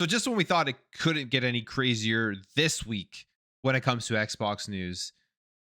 So just when we thought it couldn't get any crazier this week when it comes to Xbox news,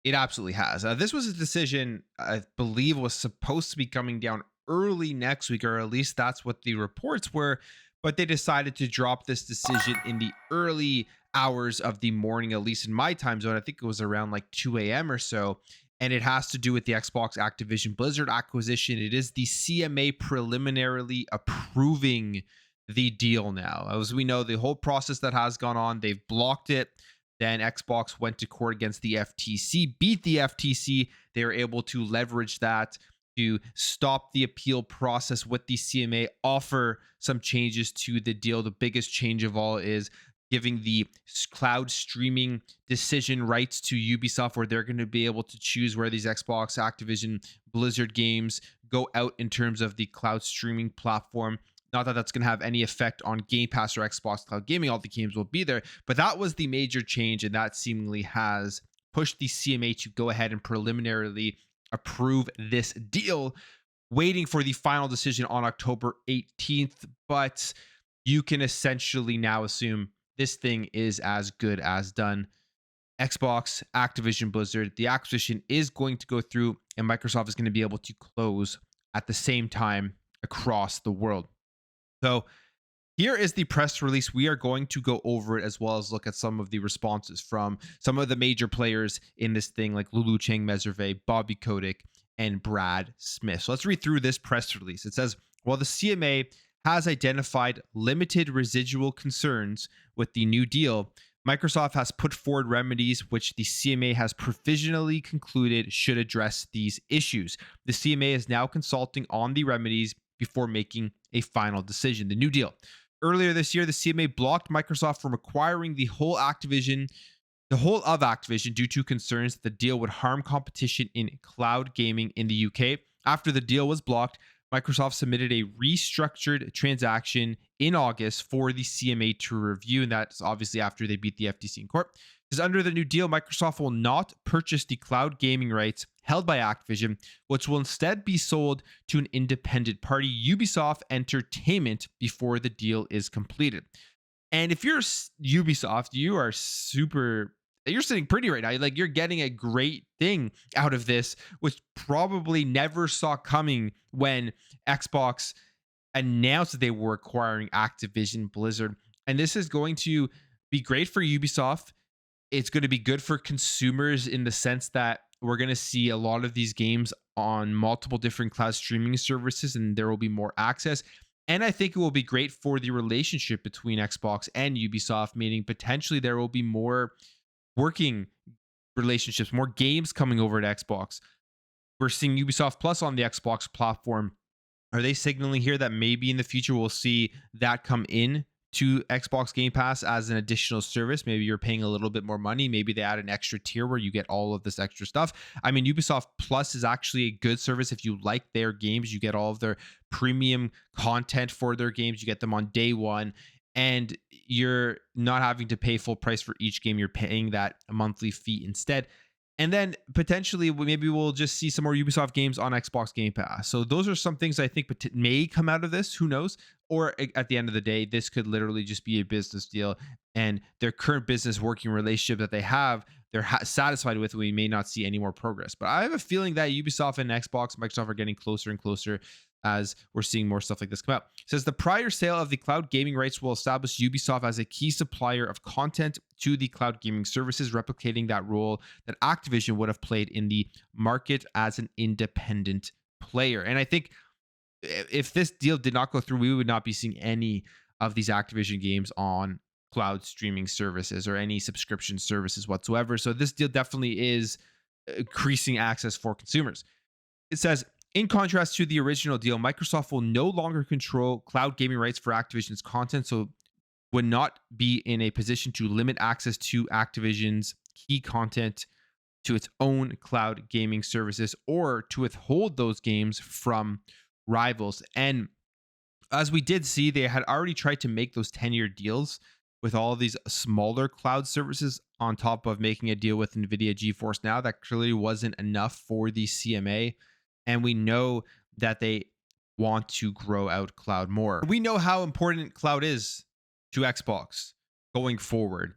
it absolutely has. This was a decision I believe was supposed to be coming down early next week, or at least that's what the reports were. But they decided to drop this decision in the early hours of the morning, at least in my time zone. I think it was around like 2 a.m. or so. And it has to do with the Xbox Activision Blizzard acquisition. It is the CMA preliminarily approving the deal now. As we know, the whole process that has gone on, they've blocked it. Then Xbox went to court against the FTC, beat the FTC. They were able to leverage that to stop the appeal process with the CMA, offer some changes to the deal. The biggest change of all is giving the cloud streaming decision rights to Ubisoft, where they're going to be able to choose where these Xbox, Activision, Blizzard games go out in terms of the cloud streaming platform. Not that that's going to have any effect on Game Pass or Xbox Cloud Gaming. All the games will be there. But that was the major change, and that seemingly has pushed the CMA to go ahead and preliminarily approve this deal, waiting for the final decision on October 18th. But you can essentially now assume this thing is as good as done. Xbox, Activision Blizzard, the acquisition is going to go through, and Microsoft is going to be able to close at the same time across the world. So here is the press release. We are going to go over it as well as look at some of the responses from some of the major players in this thing, like Lulu Chang Meserve, Bobby Kotick, and Brad Smith. So let's read through this press release. It says, while the CMA has identified limited residual concerns with the new deal, Microsoft has put forward remedies which the CMA has provisionally concluded should address these issues. The CMA is now consulting on the remedies before making a final decision. The new deal. Earlier this year, the CMA blocked Microsoft from acquiring the whole of Activision due to concerns that the deal would harm competition in cloud gaming in the UK. After the deal was blocked, Microsoft submitted a restructured transaction in August for the CMA to review, and that's obviously after they beat the FTC in court. Because under the new deal, Microsoft will not purchase the cloud gaming rights held by Activision, which will instead be sold to an independent party, Ubisoft Entertainment, before the deal is completed. And if you're Ubisoft, you're sitting pretty right now. Like, you're getting a great thing out of this, which probably never saw coming when Xbox announced that they were acquiring Activision Blizzard. And this is going to be great for Ubisoft. It's going to be good for consumers in the sense that we're going to see a lot of these games on multiple different cloud streaming services, and there will be more access. And I think it will be great for the relationship between Xbox and Ubisoft, meaning potentially there will be more working relationships, more games coming over to Xbox. We're seeing Ubisoft Plus on the Xbox platform. Are they signaling here that maybe in the future we'll see that come in to Xbox Game Pass as an additional service? Maybe you're paying a little bit more money. Maybe they add an extra tier where you get all of this extra stuff. I mean, Ubisoft Plus is actually a good service. If you like their games, you get all of their premium content for their games. You get them on day one, and you're not having to pay full price for each game. You're paying that monthly fee instead. And then potentially, maybe we'll just see some more Ubisoft games on Xbox Game Pass. So those are some things I think may come out of this. Who knows? Or at the end of the day, this could literally just be a business deal, and their current business working relationship that they have, they're satisfied with. We may not see any more progress. But I have a feeling that Ubisoft and Microsoft are getting closer and closer as we're seeing more stuff like this come out. It says the prior sale of the cloud gaming rights will establish Ubisoft as a key supplier of content to the cloud gaming services, replicating that role that Activision would have played in the market as an independent player. And I think if this deal did not go through, we would not be seeing any of these Activision games on cloud streaming services or any subscription services whatsoever. So this deal definitely is increasing access for consumers. It says, in contrast to the original deal, Microsoft will no longer control cloud gaming rights for Activision's content, so would not be in a position to limit access to Activision's key content to its own cloud gaming services or to withhold those games from rivals. And as we did see, they had already tried to make those 10-year deals with all of these smaller cloud services on top of making a deal with NVIDIA GeForce Now. That clearly wasn't enough for the CMA. And we know that they want to grow out cloud more. We know how important cloud is to Xbox going forward,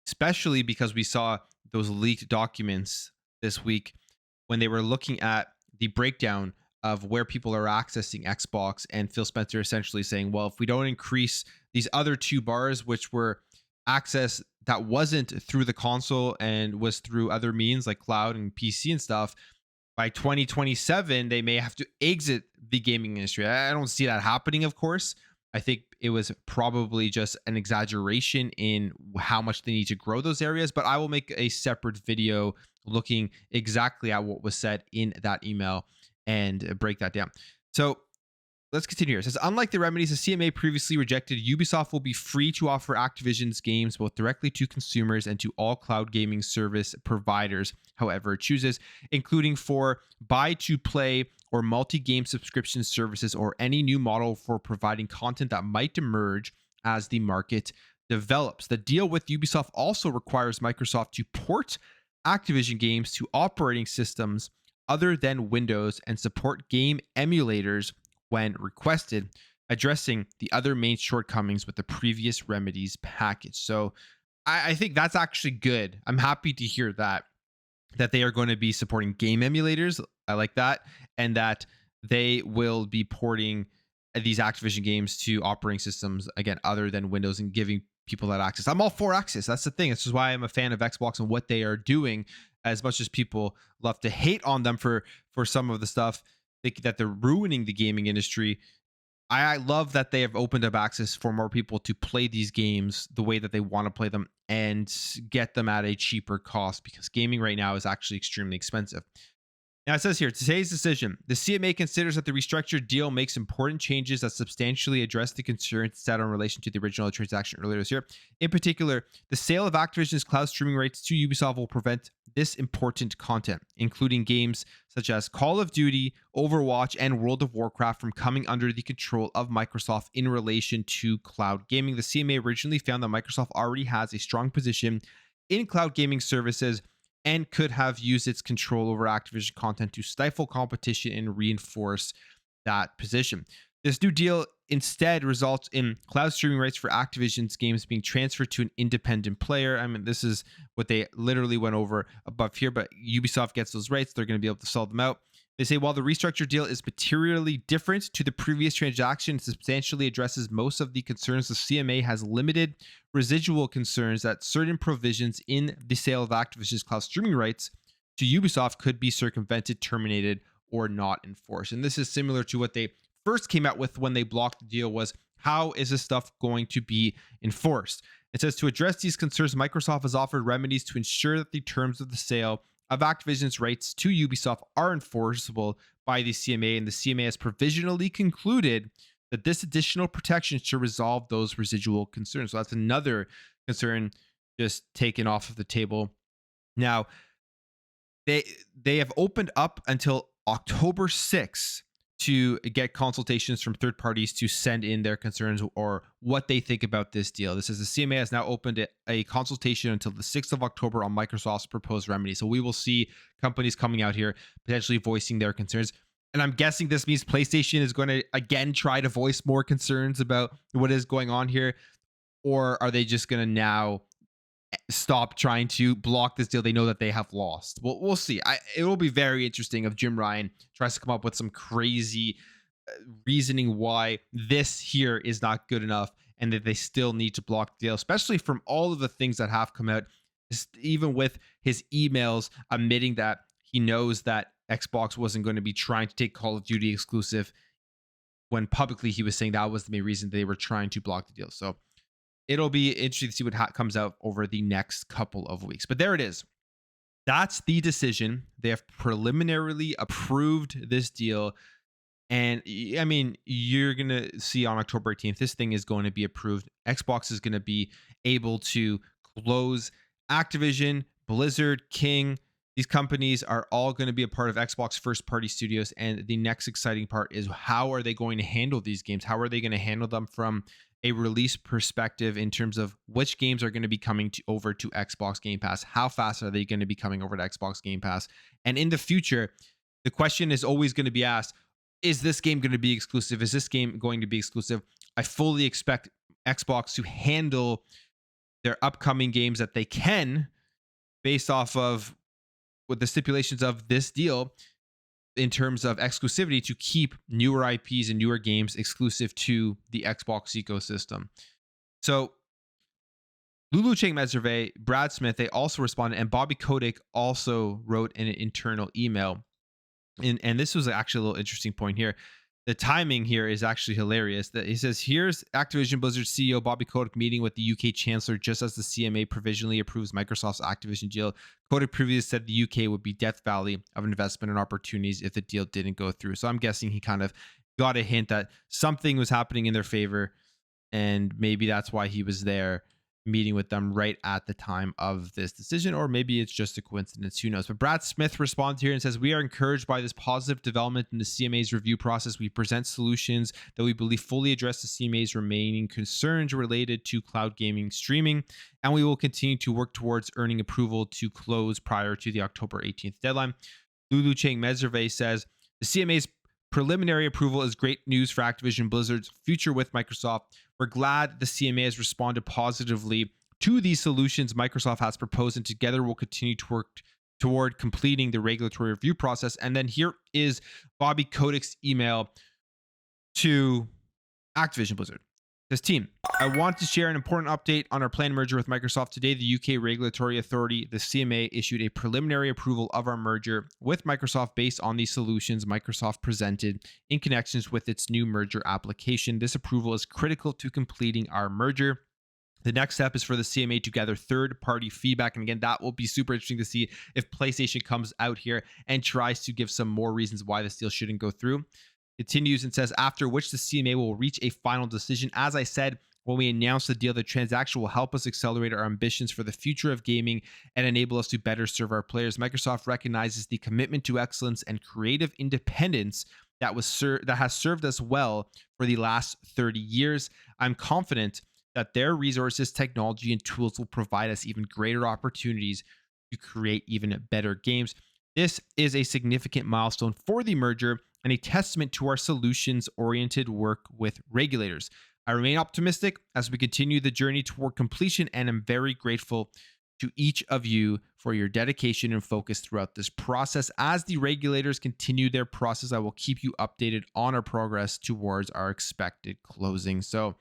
especially because we saw those leaked documents this week when they were looking at the breakdown of where people are accessing Xbox, and Phil Spencer essentially saying, well, if we don't increase these other two bars, which were access that wasn't through the console and was through other means like cloud and PC and stuff, by 2027 they may have to exit the gaming industry. I don't see that happening, of course. I think it was probably just an exaggeration in how much they need to grow those areas, but I will make a separate video looking exactly at what was said in that email and break that down. So let's continue here. It says, unlike the remedies the CMA previously rejected, Ubisoft will be free to offer Activision's games both directly to consumers and to all cloud gaming service providers, however it chooses, including for buy-to-play or multi-game subscription services or any new model for providing content that might emerge as the market develops. The deal with Ubisoft also requires Microsoft to port Activision games to operating systems other than Windows and support game emulators when requested, addressing the other main shortcomings with the previous remedies package. So I think that's actually good. I'm happy to hear that they are going to be supporting game emulators. I like that. And that they will be porting these Activision games to operating systems, again, other than Windows, and giving people that access. I'm all for access. That's the thing. This is why I'm a fan of Xbox and what they are doing. As much as people love to hate on them for some of the stuff that they're ruining the gaming industry, I love that they have opened up access for more people to play these games the way that they want to play them and get them at a cheaper cost, because gaming right now is actually extremely expensive. Now it says here, today's decision, the CMA considers that the restructured deal makes important changes that substantially address the concerns set in relation to the original transaction earlier this year. In particular, the sale of Activision's cloud streaming rights to Ubisoft will prevent this important content, including games such as Call of Duty, Overwatch, and World of Warcraft, from coming under the control of Microsoft in relation to cloud gaming. The CMA originally found that Microsoft already has a strong position in cloud gaming services and could have used its control over Activision content to stifle competition and reinforce that position. This new deal instead results in cloud streaming rights for Activision's games being transferred to an independent player. I mean, this is what they literally went over above here, but Ubisoft gets those rights. They're going to be able to sell them out. They say, while the restructured deal is materially different to the previous transaction, it substantially addresses most of the concerns. The CMA has limited residual concerns that certain provisions in the sale of Activision's cloud streaming rights to Ubisoft could be circumvented, terminated, or not enforced. And this is similar to what they first came out with when they blocked the deal, was how is this stuff going to be enforced? It says, to address these concerns, Microsoft has offered remedies to ensure that the terms of the sale of Activision's rights to Ubisoft are enforceable by the CMA, and the CMA has provisionally concluded that this additional protection should resolve those residual concerns. So that's another concern just taken off of the table. Now, they have opened up until October 6th to get consultations from third parties to send in their concerns or what they think about this deal. This is, the CMA has now opened a consultation until the 6th of October on Microsoft's proposed remedy. So we will see companies coming out here potentially voicing their concerns. And I'm guessing this means PlayStation is going to again try to voice more concerns about what is going on here. Or are they just going to now stop trying to block this deal? They know that they have lost. Well, we'll see. It will be very interesting if Jim Ryan tries to come up with some crazy reasoning why this here is not good enough and that they still need to block the deal, especially from all of the things that have come out, even with his emails admitting that he knows that Xbox wasn't going to be trying to take Call of Duty exclusive, when publicly he was saying that was the main reason they were trying to block the deal. So it'll be interesting to see what comes out over the next couple of weeks. But there it is. That's the decision. They have preliminarily approved this deal. And I mean, you're going to see on October 18th, this thing is going to be approved. Xbox is going to be able to close Activision, Blizzard, King. These companies are all going to be a part of Xbox first party studios. And the next exciting part is, how are they going to handle these games? How are they going to handle them from a release perspective in terms of which games are going to be coming over to Xbox Game Pass? How fast are they going to be coming over to Xbox Game Pass? And in the future, the question is always going to be asked, is this game going to be exclusive? Is this game going to be exclusive? I fully expect Xbox to handle their upcoming games that they can based off of with the stipulations of this deal in terms of exclusivity to keep newer IPs and newer games exclusive to the Xbox ecosystem. So Lulu Chang Meserve, Brad Smith, they also responded, and Bobby Kotick also wrote in an internal email. And this was actually a little interesting point here. The timing here is actually hilarious. That he says, here's Activision Blizzard CEO Bobby Kotick meeting with the UK Chancellor just as the CMA provisionally approves Microsoft's Activision deal. Kotick previously said the UK would be Death Valley of investment and opportunities if the deal didn't go through. So I'm guessing he kind of got a hint that something was happening in their favor, and maybe that's why he was there meeting with them right at the time of this decision, or maybe it's just a coincidence, who knows. But Brad Smith responds here and says, we are encouraged by this positive development in the CMA's review process. We present solutions that we believe fully address the CMA's remaining concerns related to cloud gaming streaming, and we will continue to work towards earning approval to close prior to the October 18th deadline. Lulu Chang Meserve says, the CMA's preliminary approval is great news for Activision Blizzard's future with Microsoft. We're glad the CMA has responded positively to these solutions Microsoft has proposed, and together we'll continue to work toward completing the regulatory review process. And then here is Bobby Kotick's email to Activision Blizzard. This team, I want to share an important update on our planned merger with Microsoft. Today, the UK regulatory authority, the CMA, issued a preliminary approval of our merger with Microsoft based on the solutions Microsoft presented in connections with its new merger application. This approval is critical to completing our merger. The next step is for the CMA to gather third-party feedback. And again, that will be super interesting to see if PlayStation comes out here and tries to give some more reasons why this deal shouldn't go through. Continues and says, after which the CMA will reach a final decision. As I said, when we announce the deal, the transaction will help us accelerate our ambitions for the future of gaming and enable us to better serve our players. Microsoft recognizes the commitment to excellence and creative independence that has served us well for the last 30 years. I'm confident that their resources, technology, and tools will provide us even greater opportunities to create even better games. This is a significant milestone for the merger and a testament to our solutions-oriented work with regulators. I remain optimistic as we continue the journey toward completion, and I'm very grateful to each of you for your dedication and focus throughout this process. As the regulators continue their process, I will keep you updated on our progress towards our expected closing. So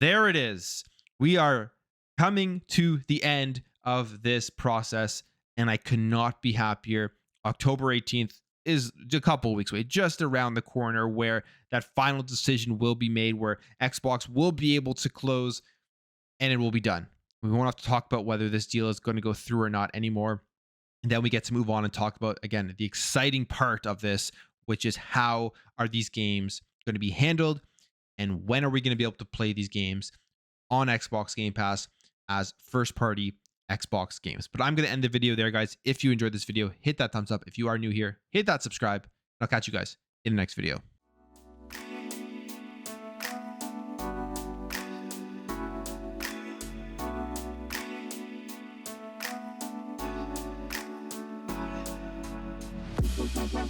there it is. We are coming to the end of this process, and I could not be happier. October 18th is a couple weeks away, just around the corner, where that final decision will be made, where Xbox will be able to close and it will be done. We won't have to talk about whether this deal is going to go through or not anymore. And then we get to move on and talk about, again, the exciting part of this, which is how are these games going to be handled, and when are we going to be able to play these games on Xbox Game Pass as first-party Xbox games. But I'm going to end the video there, guys. If you enjoyed this video, hit that thumbs up. If you are new here, hit that subscribe. I'll catch you guys in the next video. Bye.